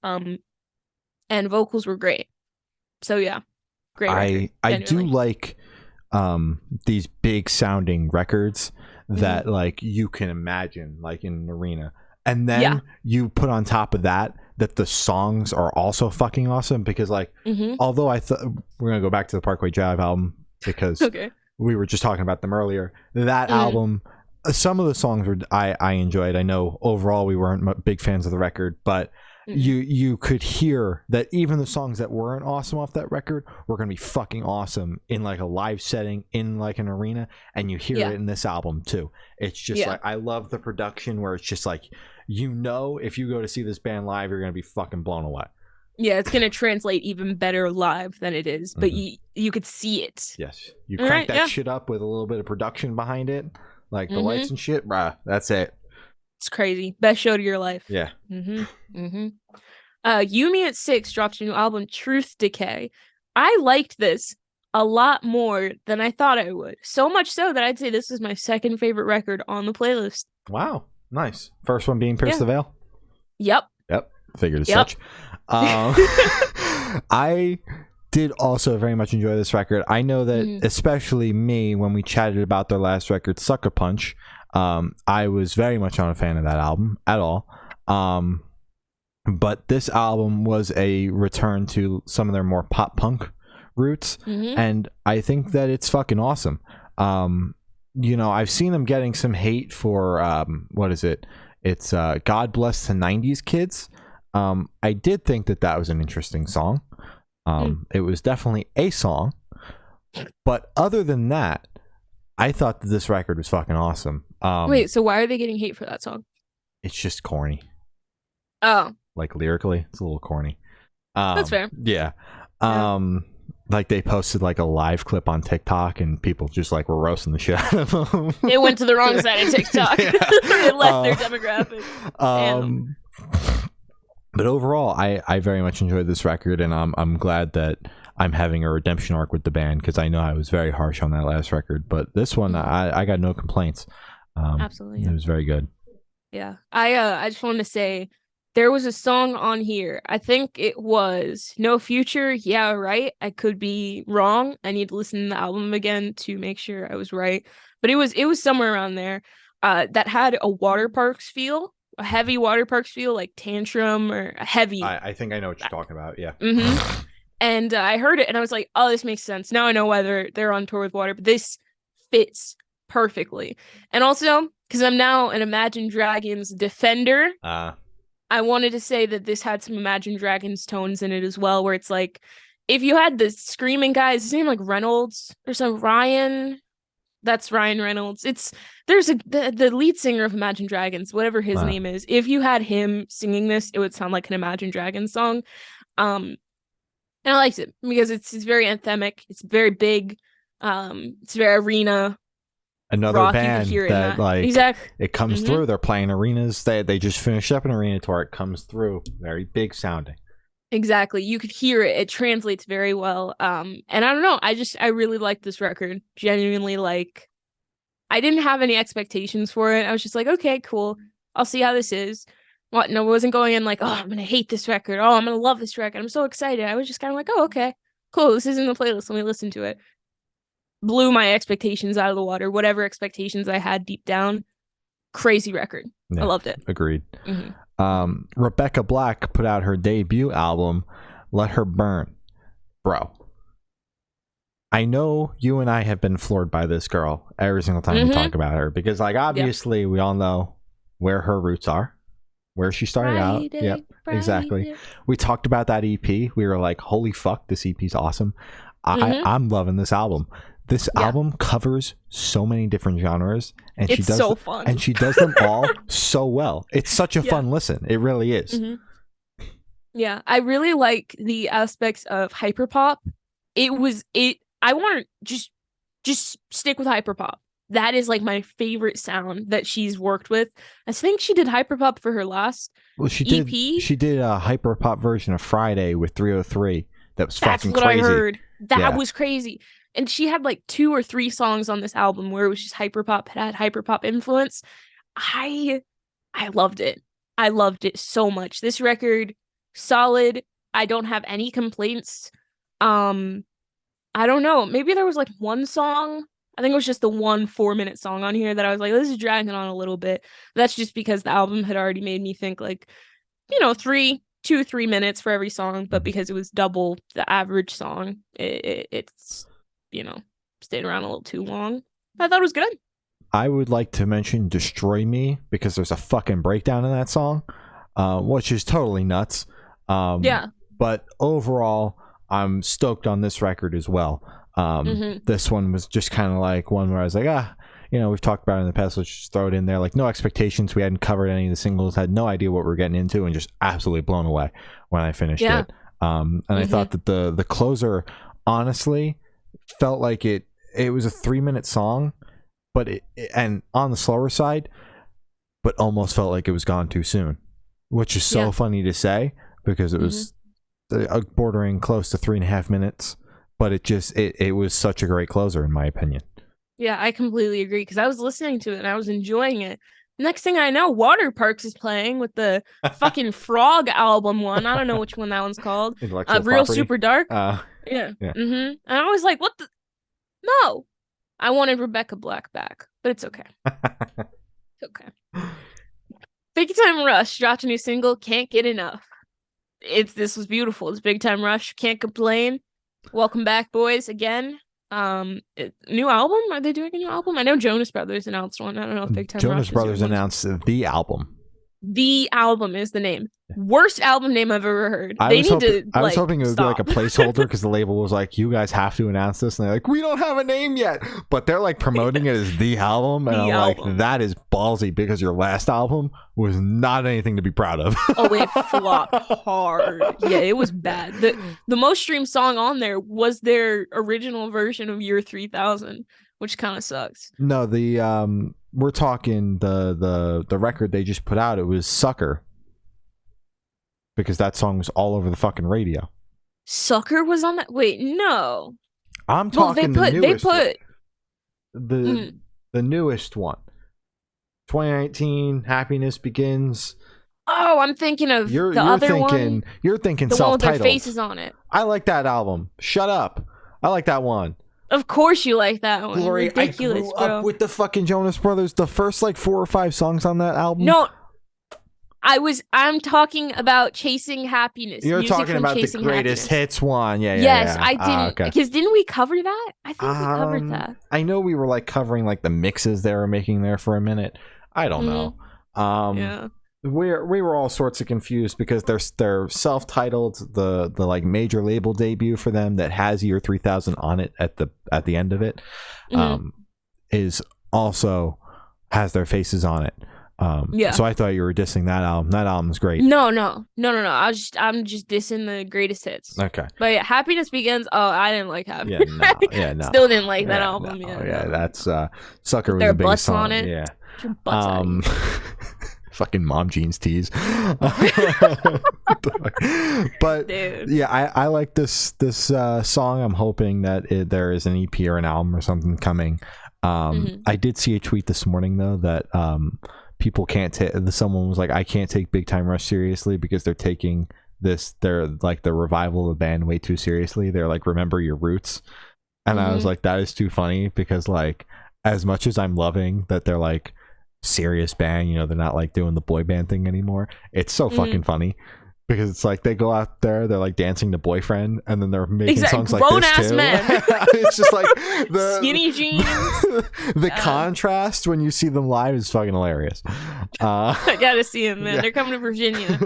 And vocals were great. So yeah, great record. I do like these big sounding records that like you can imagine like in an arena, and then you put on top of that the songs are also fucking awesome, because like although I thought, we're gonna go back to the Parkway Drive album because we were just talking about them earlier, that album, some of the songs were I enjoyed. I know overall we weren't big fans of the record, but you could hear that even the songs that weren't awesome off that record were going to be fucking awesome in like a live setting, in like an arena, and you hear it in this album too. It's just like, I love the production where it's just like, if you go to see this band live, you're going to be fucking blown away. Yeah, it's going to translate even better live than it is, but you could see it. Yes. You crank that shit up with a little bit of production behind it, like the lights and shit, bruh, that's it. It's crazy. Best show to your life. Yeah. Yumi at 6 dropped a new album, Truth Decay. I liked this a lot more than I thought I would. So much so that I'd say this is my second favorite record on the playlist. Wow. Nice. First one being Pierce the Veil? Yep. Figured as such. I did also very much enjoy this record. I know that especially me, when we chatted about their last record, Sucker Punch, I was very much not a fan of that album at all. But this album was a return to some of their more pop punk roots, and I think that it's fucking awesome. I've seen them getting some hate for what is it? It's God Bless the 90s Kids. I did think that was an interesting song. It was definitely a song, but other than that, I thought that this record was fucking awesome. Wait, so why are they getting hate for that song? It's just corny. Oh. Like lyrically, it's a little corny. That's fair. Yeah. Like they posted like a live clip on TikTok and people just like were roasting the shit out of them. It went to the wrong side of TikTok. It left their demographic. But overall, I very much enjoyed this record, and I'm glad that I'm having a redemption arc with the band, because I know I was very harsh on that last record, but this one I got no complaints. Absolutely. It was very good. Yeah. I just wanted to say there was a song on here. I think it was No Future. Yeah, right. I could be wrong. I need to listen to the album again to make sure I was right. But it was somewhere around there that had a water parks feel, a heavy water parks feel, like Tantrum or a heavy. I think I know what you're talking about. Yeah. And I heard it and I was like, oh, this makes sense. Now I know why they're on tour with water, but this fits perfectly. And also, because I'm now an Imagine Dragons defender, I wanted to say that this had some Imagine Dragons tones in it as well, where it's like, if you had the screaming guy, is his name like Reynolds or some Ryan? That's Ryan Reynolds. There's the lead singer of Imagine Dragons, whatever his name is. If you had him singing this, it would sound like an Imagine Dragons song. And I liked it because it's very anthemic. It's very big. It's very arena. Another rock, band that like exactly. It comes through. They're playing arenas. They just finished up an arena tour. It comes through very big sounding. Exactly. You could hear it. It translates very well. And I don't know. I really like this record. Genuinely, like, I didn't have any expectations for it. I was just like, okay, cool. I'll see how this is. What? No, I wasn't going in like, oh, I'm gonna hate this record. Oh, I'm gonna love this record. I'm so excited. I was just kind of like, oh, okay, cool. This is in the playlist. Let me listen to it. Blew my expectations out of the water. Whatever expectations I had deep down. Crazy record. Yeah, I loved it. Agreed. Rebecca Black put out her debut album, Let Her Burn. Bro, I know you and I have been floored by this girl every single time we talk about her, because like obviously we all know where her roots are, where she started out. Yep, exactly. We talked about that EP. We were like, holy fuck, this EP is awesome. I'm loving this album. This album covers so many different genres, and it's so fun. And she does them all so well. It's such a fun listen. It really is. Yeah, I really like the aspects of hyperpop. I want to just stick with hyperpop. That is like my favorite sound that she's worked with. I think she did hyperpop for her last EP. She did a hyperpop version of Friday with 303. That was fucking crazy. That's what I heard. That was crazy. And she had like 2 or 3 songs on this album where it was just hyperpop, had hyperpop influence. I loved it. I loved it so much. This record, solid. I don't have any complaints. I don't know. Maybe there was like one song. I think it was just the one 4-minute song on here that I was like, this is dragging on a little bit. That's just because the album had already made me think like, 2-3 minutes for every song. But because it was double the average song, it's stayed around a little too long. I thought it was good. I would like to mention Destroy Me, because there's a fucking breakdown in that song. which is totally nuts. Yeah. But overall, I'm stoked on this record as well. This one was just kind of like one where I was like, we've talked about it in the past, let's just throw it in there. Like, no expectations. We hadn't covered any of the singles, had no idea what we're getting into, and just absolutely blown away when I finished it. And I thought that the closer, honestly, felt like it was a 3-minute song, but and on the slower side, but almost felt like it was gone too soon, which is so funny to say because it was bordering close to 3.5 minutes, but it was such a great closer in my opinion. Yeah, I completely agree because I was listening to it and I was enjoying it. Next thing I know, Water Parks is playing with the fucking Frog album one. I don't know which one that one's called. Real Super Dark. Yeah. And I was like, what the? No. I wanted Rebecca Black back, but it's okay. It's okay. Big Time Rush dropped a new single, Can't Get Enough. This was beautiful. It's Big Time Rush. Can't complain. Welcome back, boys, again. New album? Are they doing a new album? I know Jonas Brothers announced one. I don't know if Big Time Jonas Rush Brothers announced the album. The album is the name. Worst album name I've ever heard. I was hoping it would be like a placeholder because the label was like, you guys have to announce this, and they're like, we don't have a name yet, but they're like promoting it as the album, and like, that is ballsy because your last album was not anything to be proud of. Oh, it flopped hard. Yeah, it was bad. The most streamed song on there was their original version of Year 3000, which kind of sucks. No, we're talking the record they just put out. It was Sucker, because that song was all over the fucking radio. Sucker was on that? Wait, no. I'm talking the newest one. 2019, Happiness Begins. Oh, I'm thinking of the other one. You're thinking the self-titled. one with their faces on it. I like that album. Shut up. I like that one. Of course you like that one. Glory, ridiculous, I grew up with the fucking Jonas Brothers. The first like 4 or 5 songs on that album. No, I'm talking about Chasing Happiness. You're talking about the greatest hits one. Yes, I didn't. Because didn't we cover that? I think we covered that. I know we were like covering like the mixes they were making there for a minute. I don't know. Yeah. We were all sorts of confused because they're self-titled, the like major label debut for them that has Year 3000 on it at the end of it, is also has their faces on it. So I thought you were dissing that album. That album's great. No. I'm just dissing the greatest hits. Okay. But yeah, Happiness Begins. Oh, I didn't like Happiness. No. Still didn't like that album. No, that's Sucker was their the biggest butts song. On it. Yeah. Butts Fucking mom jeans tease. But dude. Yeah, I like this song. I'm hoping that there is an EP or an album or something coming. I did see a tweet this morning though that people can't take. Someone was like, I can't take Big Time Rush seriously because they're taking they're like the revival of the band way too seriously. They're like, remember your roots. And I was like, that is too funny because like, as much as I'm loving that they're like serious band, they're not like doing the boy band thing anymore, it's so fucking funny because it's like they go out there, they're like dancing to Boyfriend, and then they're making songs like this too. Men. It's just like the skinny jeans. The contrast when you see them live is fucking hilarious. I gotta see them, man. They're coming to Virginia.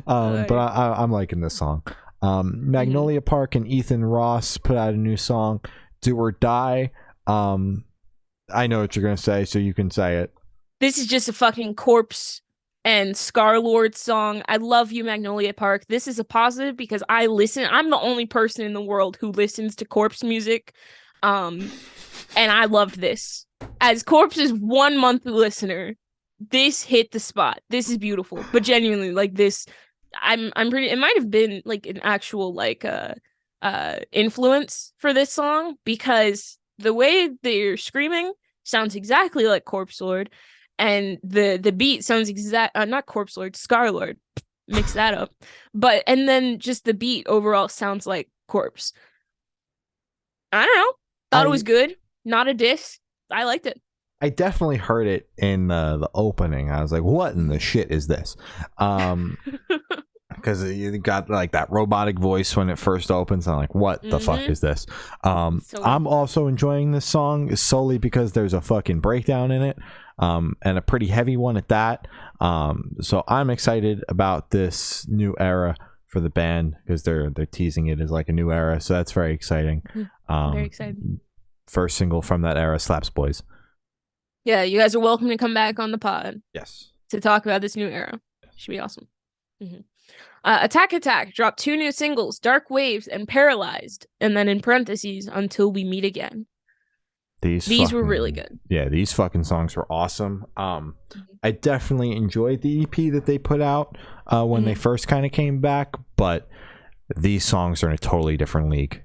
But I'm liking this song. Magnolia Park and Ethan Ross put out a new song, Do or Die. I know what you're gonna say, so you can say it. This is just a fucking Corpse and Scar-Lord song. I love you, Magnolia Park. This is a positive because I'm the only person in the world who listens to Corpse music. And I loved this. As Corpse's 1 monthly listener, this hit the spot. This is beautiful. But genuinely, like this, I'm pretty, it might have been like an actual like influence for this song because the way they're screaming sounds exactly like Corpse Lord. And the beat sounds not Corpse Lord, Scar-Lord. Mix that up. And then just the beat overall sounds like Corpse. I don't know. Thought it was good. Not a diss. I liked it. I definitely heard it in the opening. I was like, what in the shit is this? because you got like that robotic voice when it first opens. I'm like, what the fuck is this? I'm also enjoying this song solely because there's a fucking breakdown in it, and a pretty heavy one at that. So I'm excited about this new era for the band because they're teasing it as like a new era. So that's very exciting. Very excited. First single from that era, Slaps Boys. Yeah, you guys are welcome to come back on the pod. Yes. To talk about this new era. Should be awesome. Attack Attack dropped 2 new singles, Dark Waves and Paralyzed, and then in parentheses, Until We Meet Again. These were really good. Yeah, these fucking songs were awesome. I definitely enjoyed the EP that they put out when they first kind of came back, but these songs are in a totally different league.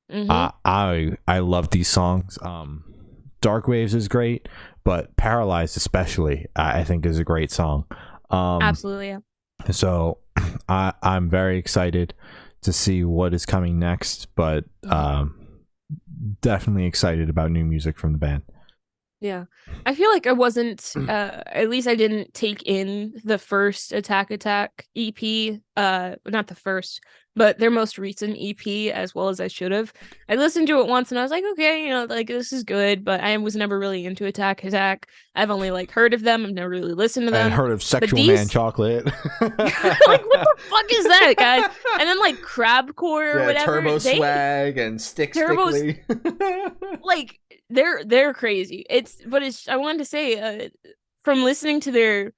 I love these songs. Dark Waves is great, but Paralyzed especially I think is a great song. Absolutely, yeah. So I'm very excited to see what is coming next, but definitely excited about new music from the band. Yeah, I feel like I wasn't at least I didn't take in the first Attack Attack EP, not the first, but their most recent EP as well as I should have. I listened to it once and I was like, okay, you know, like this is good, but I was never really into Attack Attack. I've only like heard of them. I've never really listened to them. I heard of Sexual Man Chocolate. Like, what the fuck is that, guys? And then like Crabcore or whatever. Turbo Swag and Stickly. Like they're crazy. I wanted to say from listening to their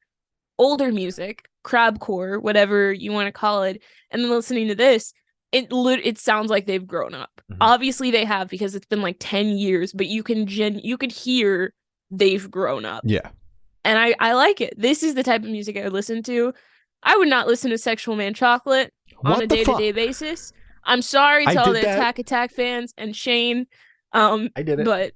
older music, Crabcore, whatever you want to call it, and then listening to this, it sounds like they've grown up. Obviously they have, because it's been like 10 years, but you could hear they've grown up. Yeah. And I like it. This is the type of music I would listen to. I would not listen to Sexual Man Chocolate on a day-to-day basis. I'm sorry to all the Attack fans and Shane. I did it. But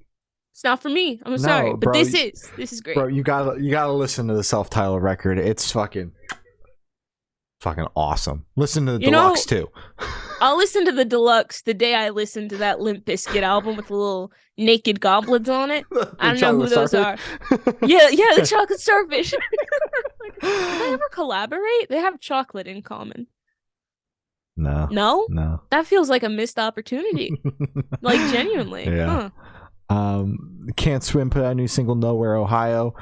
it's not for me. I'm sorry. But bro, this is great. Bro, you gotta listen to the self-titled record. It's fucking awesome. Listen to the deluxe too. I'll listen to the deluxe the day I listen to that Limp Bizkit album with the little naked goblins on it. I don't know who those are. Yeah, the chocolate starfish. Did they ever collaborate? They have chocolate in common. No. That feels like a missed opportunity. Like genuinely. Yeah. Can't Swim put out a new single, Nowhere, Ohio.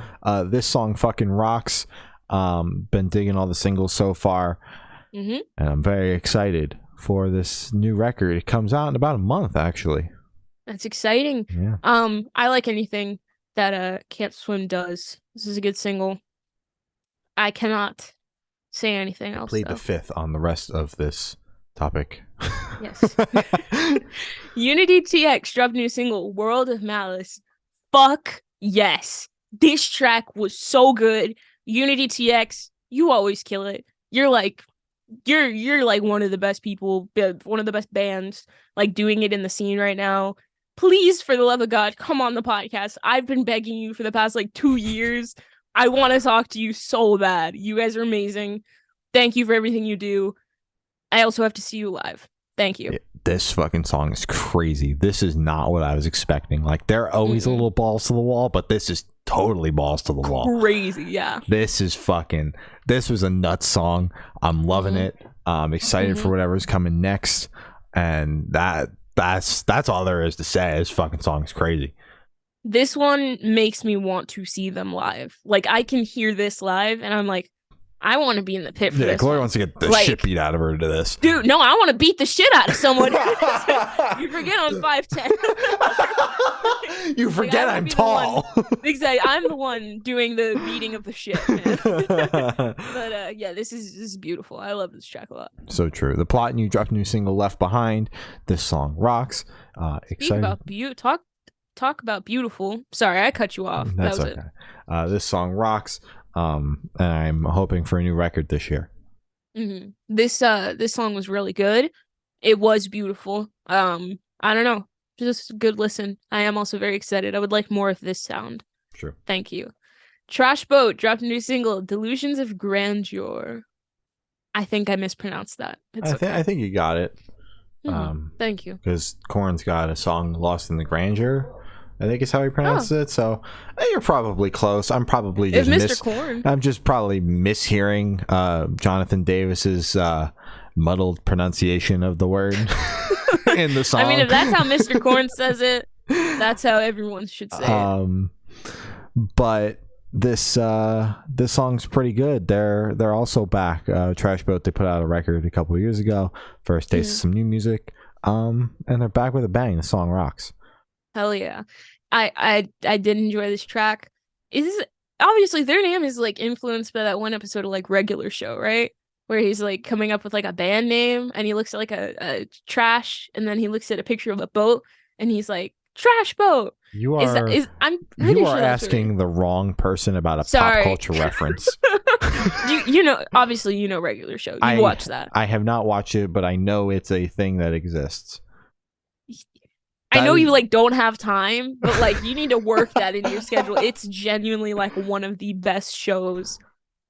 This song fucking rocks. Been digging all the singles so far, and I'm very excited for this new record. It comes out in about a month, actually. That's exciting. Yeah. I like anything that Can't Swim does. This is a good single. I cannot say anything else. Plead the fifth on the rest of this topic. Yes. Unity TX dropped a new single, World of Malice. Fuck yes. This track was so good. Unity TX, you always kill it. You're like one of the best people, one of the best bands, like doing it in the scene right now. Please, for the love of God, come on the podcast. I've been begging you for the past like 2 years. I want to talk to you so bad. You guys are amazing. Thank you for everything you do. I also have to see you live. Thank you. This fucking song is crazy. This is not what I was expecting. Like, they're always a little balls to the wall, but this is totally balls to the wall. Crazy, yeah. This was a nuts song. I'm loving it. I'm excited for whatever's coming next. And that's all there is to say. This fucking song is crazy. This one makes me want to see them live. Like, I can hear this live, and I'm like, I want to be in the pit for this. Yeah, Gloria wants to get the shit beat out of her to this. Dude, no, I want to beat the shit out of someone. You forget I'm 5'10". You forget I'm tall. Exactly. I'm the one doing the beating of the shit, man. But yeah, this is beautiful. I love this track a lot. So true. The Plot, and you dropped a new single, Left Behind. This song rocks. Speak about talk about beautiful. Sorry, I cut you off. That's that was okay. This song rocks. And I'm hoping for a new record this year. This song was really good. It was beautiful. I don't know, just a good listen. I am also very excited. I would like more of this sound. Sure. Thank you. Trash Boat dropped a new single, Delusions of Grandeur. I think I mispronounced that. I think you got it. Thank you. Because Korn's got a song, Lost in the Grandeur, I think is how he pronounced it. So you're probably close. I'm probably If just Mr. Corn. I'm just probably mishearing Jonathan Davis's muddled pronunciation of the word in the song. I mean, if that's how Mr. Corn says it, that's how everyone should say it. But this song's pretty good. They're also back. Trash Boat, they put out a record a couple of years ago. First taste of some new music. And they're back with a bang. The song rocks. Hell yeah. I did enjoy this track. Obviously their name is like influenced by that one episode of like Regular Show, right? Where he's like coming up with like a band name and he looks at like a trash and then he looks at a picture of a boat and he's like, Trash Boat. I'm pretty you sure are asking the wrong person about a pop culture reference. you know, obviously you know Regular Show. You watched that. I have not watched it, but I know it's a thing that exists. I know you like don't have time, but like you need to work that into your schedule. It's genuinely like one of the best shows.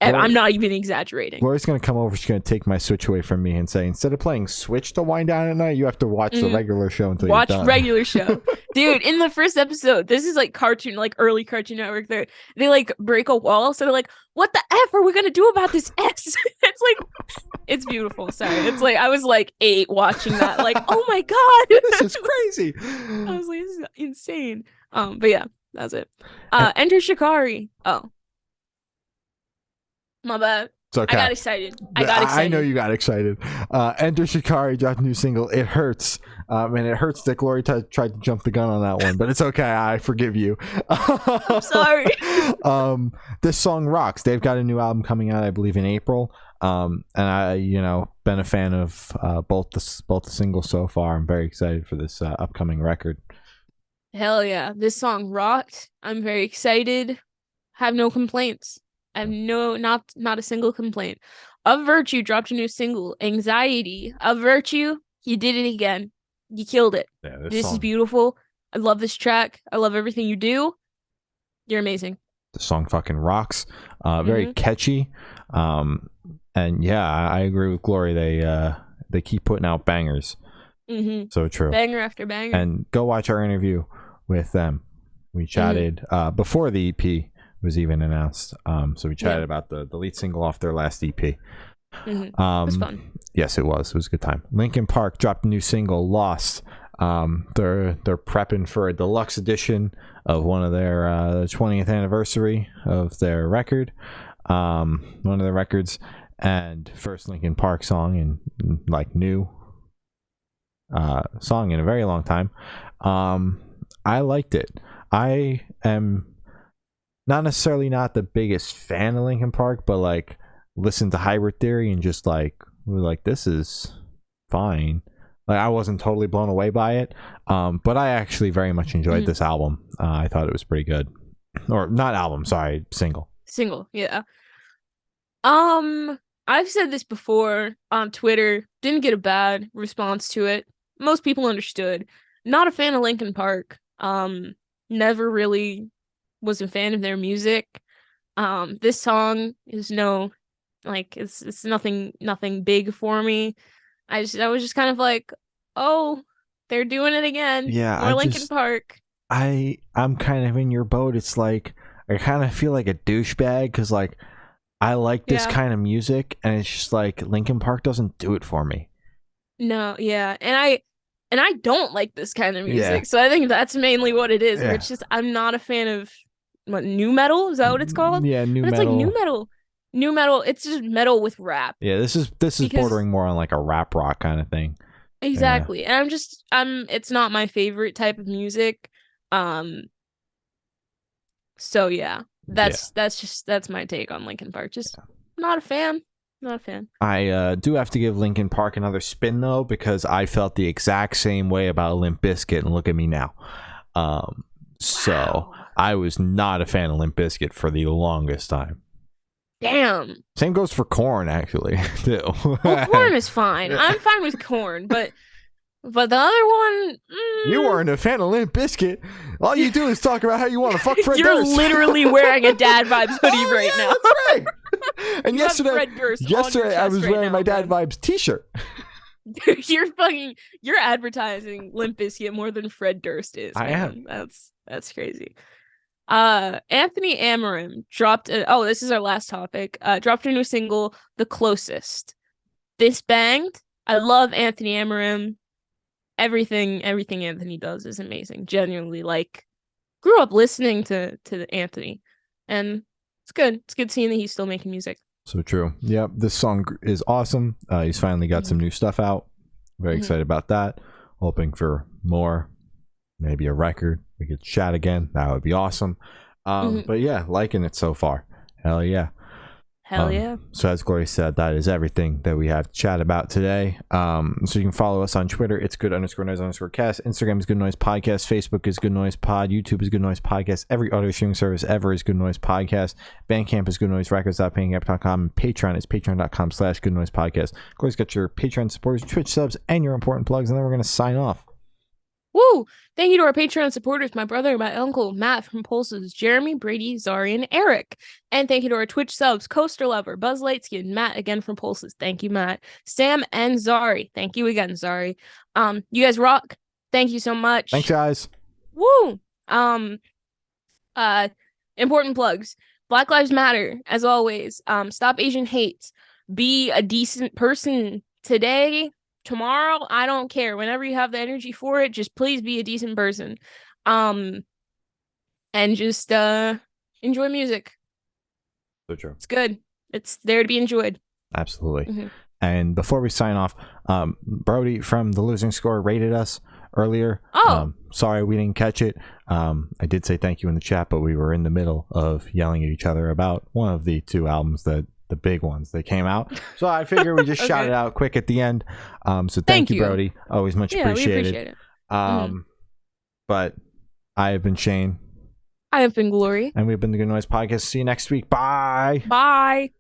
I'm not even exaggerating. Laura's gonna come over. She's gonna take my Switch away from me and say, instead of playing Switch to wind down at night, you have to watch the Regular Show until you're done. Watch Regular Show, dude. In the first episode, this is like cartoon, like early Cartoon Network. They like break a wall, so they're like, "What the f are we gonna do about this S?" It's like, it's beautiful. Sorry, it's like I was like 8 watching that. Like, oh my god, this is crazy. I was like, this is insane. But yeah, that's it. Enter Shikari. Oh. My bad. It's okay. I got excited. I know you got excited. Enter Shikari dropped a new single. It hurts. And it hurts that Glory tried to jump the gun on that one, but it's okay. I forgive you. I'm sorry. This song rocks. They've got a new album coming out, I believe, in April. And I, been a fan of both the singles so far. I'm very excited for this upcoming record. Hell yeah. This song rocked. I'm very excited. Have no complaints. I have not a single complaint. Of Virtue dropped a new single, Anxiety. Of Virtue, you did it again. You killed it. Yeah, this is beautiful. I love this track. I love everything you do. You're amazing. The song fucking rocks. Very catchy. And yeah, I agree with Glory. They keep putting out bangers. So true. Banger after banger. And go watch our interview with them. We chatted before the EP was even announced. So we chatted about the lead single off their last EP. It was fun. Yes, it was. It was a good time. Linkin Park dropped a new single, Lost. They're prepping for a deluxe edition of one of their 20th anniversary of their record. One of their records, and first Linkin Park song and like new song in a very long time. I liked it. I am not necessarily not the biggest fan of Linkin Park, but like listen to Hybrid Theory and just like this is fine. Like I wasn't totally blown away by it, but I actually very much enjoyed this album. I thought it was pretty good. Or not album, sorry, single. Yeah. I've said this before on Twitter. Didn't get a bad response to it. Most people understood. Not a fan of Linkin Park. Never really was a fan of their music. This song is it's nothing big for me. I was just kind of like, oh, they're doing it again. Yeah, more Linkin Park. I'm kind of in your boat. It's like I kind of feel like a douchebag because like I like this kind of music, and it's just like Linkin Park doesn't do it for me. No, yeah, and I don't like this kind of music, so I think that's mainly what it is. Where it's just I'm not a fan of new metal. Is that what it's called? Yeah, new metal. It's like new metal. New metal. It's just metal with rap. Yeah, this is bordering more on like a rap rock kind of thing. Exactly, and it's not my favorite type of music. So yeah. That's my take on Linkin Park. Just not a fan. I do have to give Linkin Park another spin though, because I felt the exact same way about Limp Bizkit, and look at me now. So I was not a fan of Limp Bizkit for the longest time. Damn. Same goes for Korn, actually, too. Well, Korn is fine. I'm fine with Korn, but the other one... You weren't a fan of Limp Bizkit. All you do is talk about how you want to fuck Fred Durst. You're literally wearing a Dad Vibes hoodie right now. That's right. And yesterday I was wearing my Dad Vibes t-shirt. Dude, you're advertising Limp Bizkit more than Fred Durst is. I am. That's That's crazy. Anthony Amarim dropped this is our last topic. Dropped a new single, The Closest. This banged. I love Anthony Amarim. Everything Anthony does is amazing. Genuinely, like, grew up listening to Anthony, and it's good. It's good seeing that he's still making music. So true. Yep, this song is awesome. He's finally got some new stuff out. Very excited about that. Hoping for more, maybe a record. We could chat again. That would be awesome. But yeah, liking it so far. Hell yeah. Hell yeah. So as Gloria said, that is everything that we have to chat about today. So you can follow us on Twitter. It's good_noise_cast. Instagram is Good Noise Podcast. Facebook is Good Noise Pod. YouTube is Good Noise Podcast. Every audio streaming service ever is Good Noise Podcast. Bandcamp is goodnoiserecords.bandcamp.com. And Patreon is patreon.com/Good Noise Podcast. Gloria's got your Patreon supporters, Twitch subs, and your important plugs. And then we're going to sign off. Woo! Thank you to our Patreon supporters, my brother, my uncle, Matt from Pulses, Jeremy, Brady, Zari, and Eric. And thank you to our Twitch subs, Coaster Lover, Buzz Lightskin, Matt again from Pulses. Thank you, Matt. Sam and Zari. Thank you again, Zari. You guys rock. Thank you so much. Thanks, guys. Woo! Important plugs. Black Lives Matter, as always. Stop Asian hate. Be a decent person today. Tomorrow, I don't care. Whenever you have the energy for it, just please be a decent person. And just enjoy music. So true. It's good. It's there to be enjoyed. Absolutely. And before we sign off, Brody from The Losing Score rated us earlier. Sorry we didn't catch it. I did say thank you in the chat, but we were in the middle of yelling at each other about one of the two albums, the big ones that came out. So I figure we just shout it out quick at the end. So thank you, Brody. Always much appreciated. We appreciate it. But I have been Shane. I have been Glory. And we've been the Good Noise Podcast. See you next week. Bye. Bye.